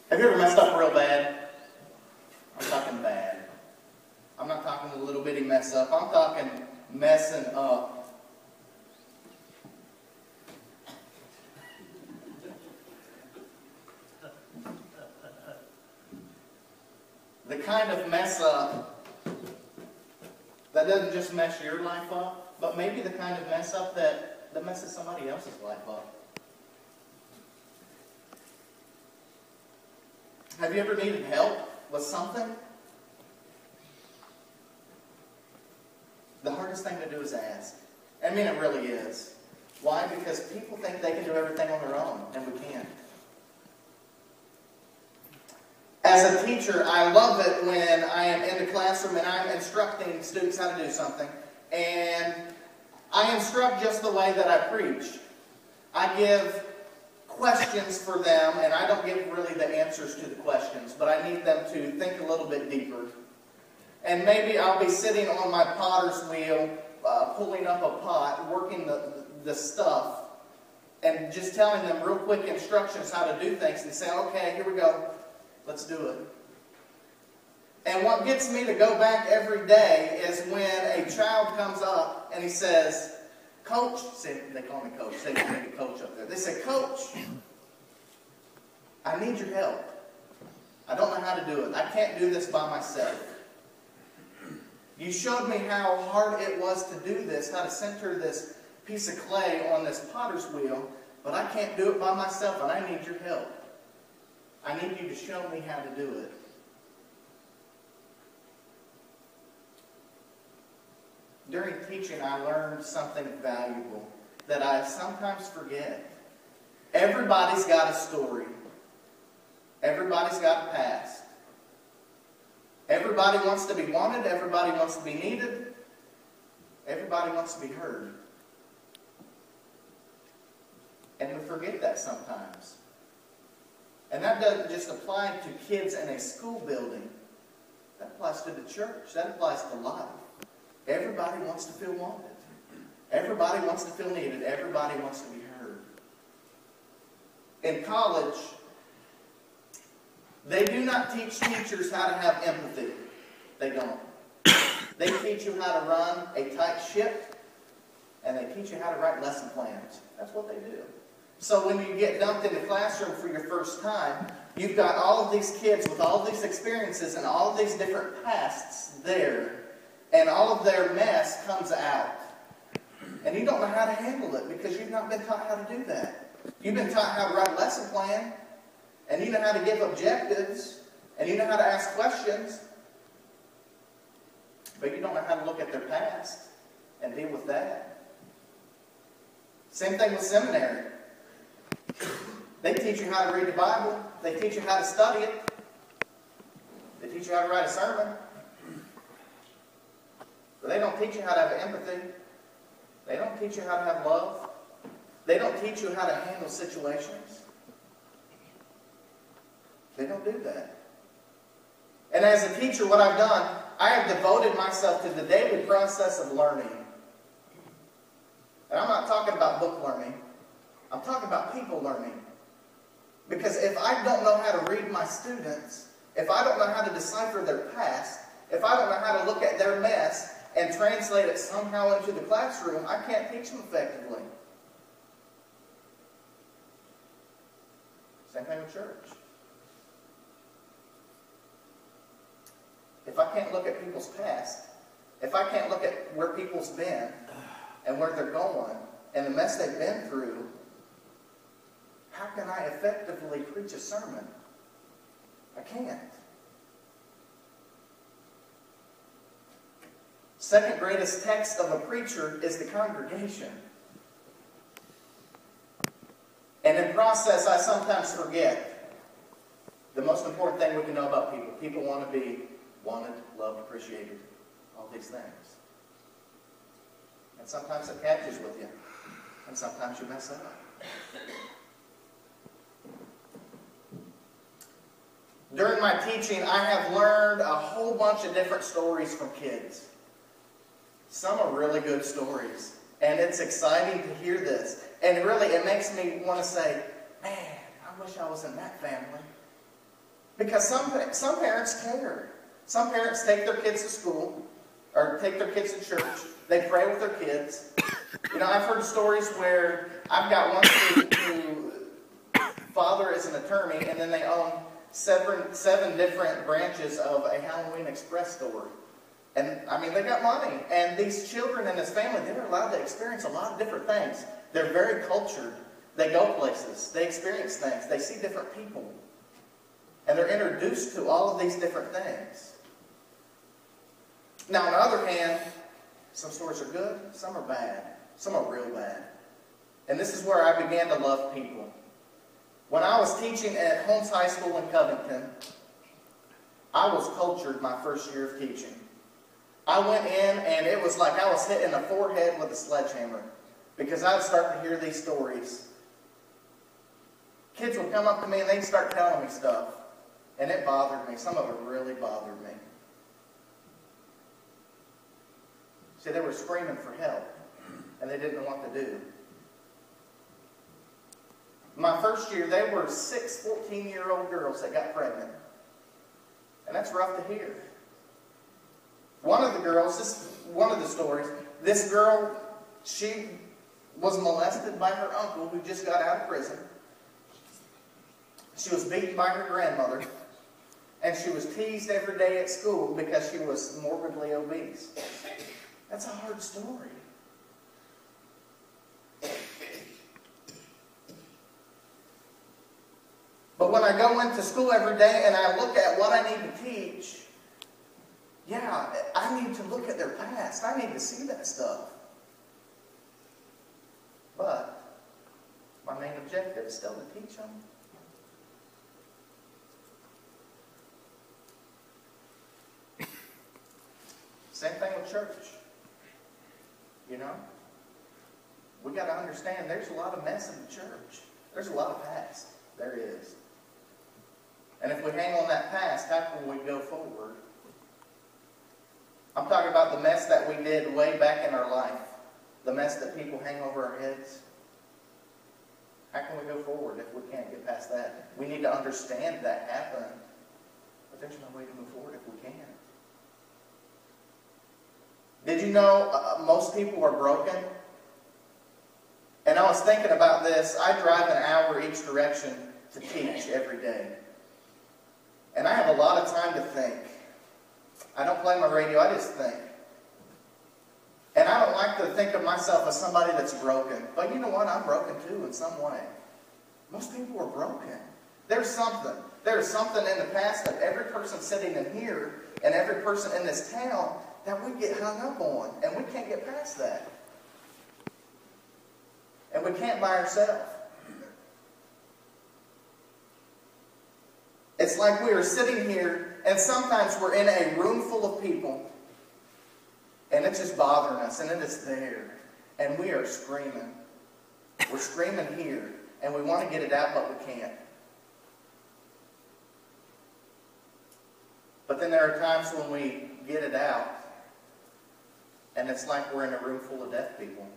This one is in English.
Have you ever messed up real bad? I'm talking bad. I'm not talking a little bitty mess up. I'm talking messing up. The kind of mess up that doesn't just mess your life up, but maybe the kind of mess up that messes somebody else's life up. Have you ever needed help with something? The hardest thing to do is ask. I mean, it really is. Why? Because people think they can do everything on their own, and we can't. As a teacher, I love it when I am in the classroom and I'm instructing students how to do something. And I instruct just the way that I preach. I give questions for them, and I don't give really the answers to the questions, but I need them to think a little bit deeper. And maybe I'll be sitting on my potter's wheel, pulling up a pot, working the stuff, and just telling them real quick instructions how to do things, and say, okay, here we go. Let's do it. And what gets me to go back every day is when a child comes up and he says, Coach, they call me Coach. They call me a coach up there. They say, Coach, I need your help. I don't know how to do it. I can't do this by myself. You showed me how hard it was to do this, how to center this piece of clay on this potter's wheel, but I can't do it by myself, and I need your help. I need you to show me how to do it. During teaching, I learned something valuable that I sometimes forget. Everybody's got a story. Everybody's got a past. Everybody wants to be wanted. Everybody wants to be needed. Everybody wants to be heard. And we forget that sometimes. And that doesn't just apply to kids in a school building. That applies to the church. That applies to life. Everybody wants to feel wanted. Everybody wants to feel needed. Everybody wants to be heard. In college, they do not teach teachers how to have empathy. They don't. They teach you how to run a tight ship, and they teach you how to write lesson plans. That's what they do. So when you get dumped in the classroom for your first time, you've got all of these kids with all of these experiences and all of these different pasts there, and all of their mess comes out. And you don't know how to handle it because you've not been taught how to do that. You've been taught how to write a lesson plan, and you know how to give objectives, and you know how to ask questions, but you don't know how to look at their past and deal with that. Same thing with seminary. They teach you how to read the Bible. They teach you how to study it. They teach you how to write a sermon. But they don't teach you how to have empathy. They don't teach you how to have love. They don't teach you how to handle situations. They don't do that. And as a teacher, what I've done, I have devoted myself to the daily process of learning. And I'm not talking about book learning. I'm talking about people learning. Because if I don't know how to read my students, if I don't know how to decipher their past, if I don't know how to look at their mess and translate it somehow into the classroom, I can't teach them effectively. Same thing with church. If I can't look at people's past, if I can't look at where people's been and where they're going and the mess they've been through, how can I effectively preach a sermon? I can't. Second greatest text of a preacher is the congregation. And in process, I sometimes forget the most important thing we can know about people. People want to be wanted, loved, appreciated, all these things. And sometimes it catches with you. And sometimes you mess up. During my teaching, I have learned a whole bunch of different stories from kids. Some are really good stories. And it's exciting to hear this. And really, it makes me want to say, man, I wish I was in that family. Because some parents care. Some parents take their kids to school, or take their kids to church. They pray with their kids. You know, I've heard stories where I've got one student who father is an attorney, and then they own seven different branches of a Halloween Express store. And, I mean, they got money. And these children in this family, they're allowed to experience a lot of different things. They're very cultured. They go places. They experience things. They see different people. And they're introduced to all of these different things. Now, on the other hand, some stories are good, some are bad. Some are real bad. And this is where I began to love people. When I was teaching at Holmes High School in Covington, I was cultured my first year of teaching. I went in and it was like I was hit in the forehead with a sledgehammer, because I would start to hear these stories. Kids would come up to me and they'd start telling me stuff. And it bothered me. Some of it really bothered me. See, they were screaming for help, and they didn't know what to do. My first year, there were 6 14-year-old girls that got pregnant. And that's rough to hear. One of the girls, one of the stories, this girl, she was molested by her uncle who just got out of prison. She was beaten by her grandmother. And she was teased every day at school because she was morbidly obese. That's a hard story. But when I go into school every day and I look at what I need to teach, yeah, I need to look at their past. I need to see that stuff. But my main objective is still to teach them. Same thing with church. You know? We got to understand there's a lot of mess in the church. There's a lot of past. There is. And if we hang on that past, how can we go forward? I'm talking about the mess that we did way back in our life. The mess that people hang over our heads. How can we go forward if we can't get past that? We need to understand that happened. But there's no way to move forward if we can't. Did you know most people are broken? And I was thinking about this. I drive an hour each direction to teach every day. And I have a lot of time to think. I don't play my radio, I just think. And I don't like to think of myself as somebody that's broken. But you know what? I'm broken too in some way. Most people are broken. There's something. There's something in the past of every person sitting in here and every person in this town that we get hung up on. And we can't get past that. And we can't by ourselves. It's like we are sitting here, and sometimes we're in a room full of people, and it's just bothering us, and it is there. And we are screaming. We're screaming here, and we want to get it out, but we can't. But then there are times when we get it out, and it's like we're in a room full of deaf people.